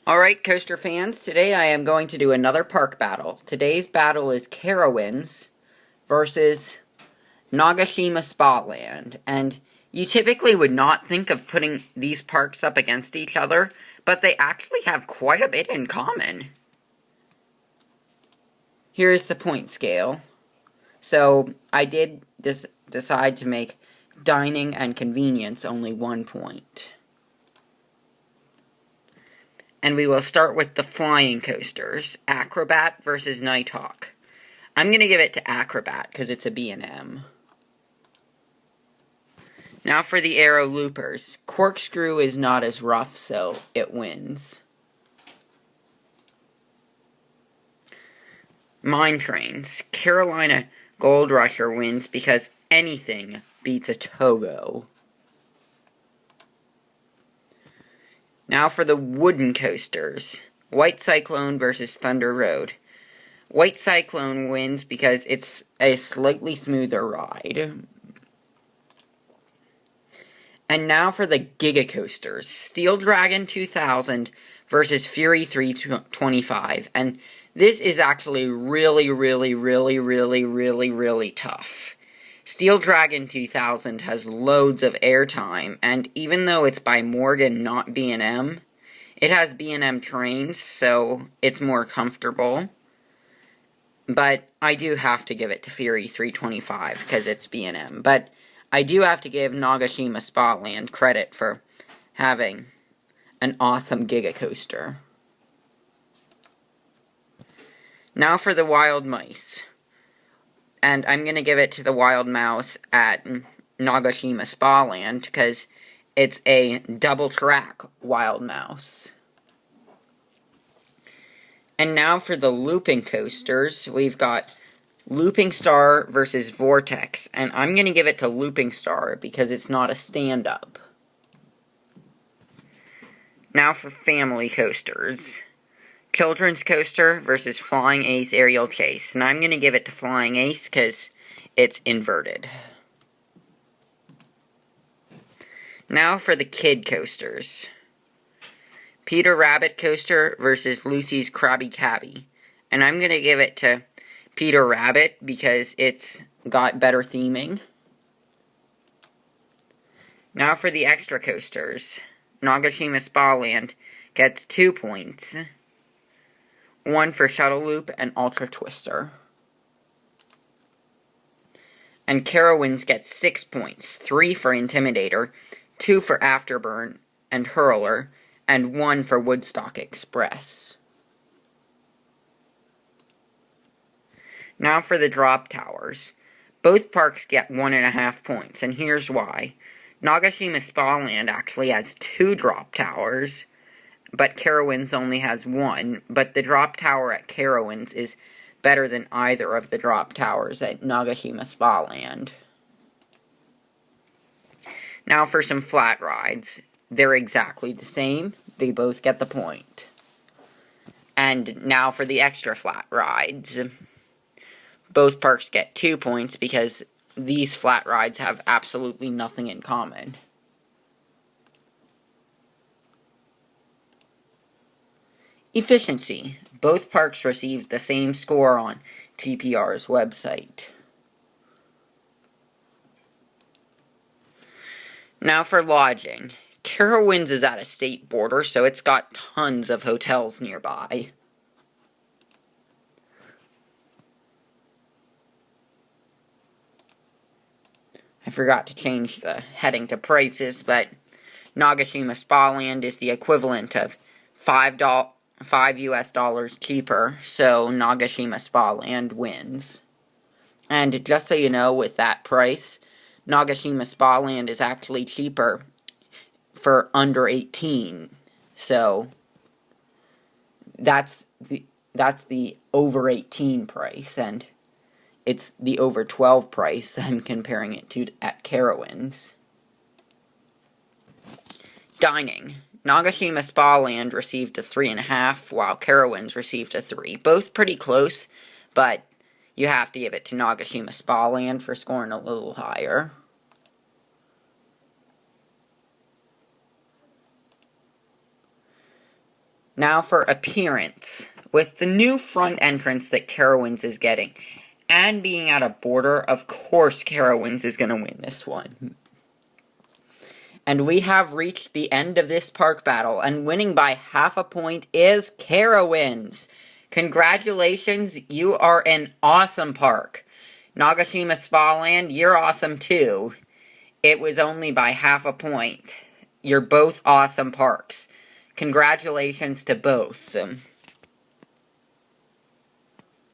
Alright, coaster fans, today I am going to do another park battle. Today's battle is Carowinds versus Nagashima Spaland. And you typically would not think of putting these parks up against each other, but they actually have quite a bit in common. Here is the point scale. So, I did decide to make dining and convenience only 1 point. And we will start with the flying coasters. Acrobat versus Nighthawk. I'm going to give it to Acrobat because it's a B&M. Now for the Aero Loopers. Corkscrew is not as rough, so it wins. Mine Trains. Carolina Gold Rusher wins because anything beats a Togo. Now for the wooden coasters. White Cyclone versus Thunder Road. White Cyclone wins because it's a slightly smoother ride. And now for the Giga Coasters. Steel Dragon 2000 versus Fury 325. And this is actually really tough. Steel Dragon 2000 has loads of airtime, and even though it's by Morgan, not B&M, it has B&M trains, so it's more comfortable. But I do have to give it to Fury 325, because it's B&M. But I do have to give Nagashima Spaland credit for having an awesome Giga Coaster. Now for the Wild Mice. And I'm going to give it to the Wild Mouse at Nagashima Spaland because it's a double-track Wild Mouse. And now for the looping coasters, we've got Looping Star versus Vortex. And I'm going to give it to Looping Star because it's not a stand-up. Now for family coasters. Children's Coaster versus Flying Ace Aerial Chase. And I'm going to give it to Flying Ace because it's inverted. Now for the kid coasters. Peter Rabbit Coaster versus Lucy's Krabby Cabby. And I'm going to give it to Peter Rabbit because it's got better theming. Now for the extra coasters. Nagashima Spaland gets 2 points. 1 for Shuttle Loop and Ultra Twister. And Carowinds gets 6 points. 3 for Intimidator, 2 for Afterburn and Hurler, and 1 for Woodstock Express. Now for the drop towers. Both parks get 1.5 points, and here's why. Nagashima Spaland actually has 2 drop towers, but Carowinds only has 1, but the drop tower at Carowinds is better than either of the drop towers at Nagashima Spaland. Now for some flat rides. They're exactly the same. They both get the point. And now for the extra flat rides. Both parks get 2 points because these flat rides have absolutely nothing in common. Efficiency. Both parks received the same score on TPR's website. Now for lodging. Carowinds is at a state border, so it's got tons of hotels nearby. I forgot to change the heading to prices, but Nagashima Spaland is the equivalent of $5 US cheaper, so Nagashima Spaland wins. And just so you know, with that price, Nagashima Spaland is actually cheaper for under 18. So that's the over 18 price, and it's the over 12 price I'm comparing it to at Carowinds. Dining. Nagashima Spaland received a 3.5, while Carowinds received a 3. Both pretty close, but you have to give it to Nagashima Spaland for scoring a little higher. Now for appearance. With the new front entrance that Carowinds is getting, and being at a border, of course Carowinds is going to win this one. And we have reached the end of this park battle, and winning by half a point is Carowinds. Congratulations, you are an awesome park. Nagashima Spaland, you're awesome too. It was only by half a point. You're both awesome parks. Congratulations to both.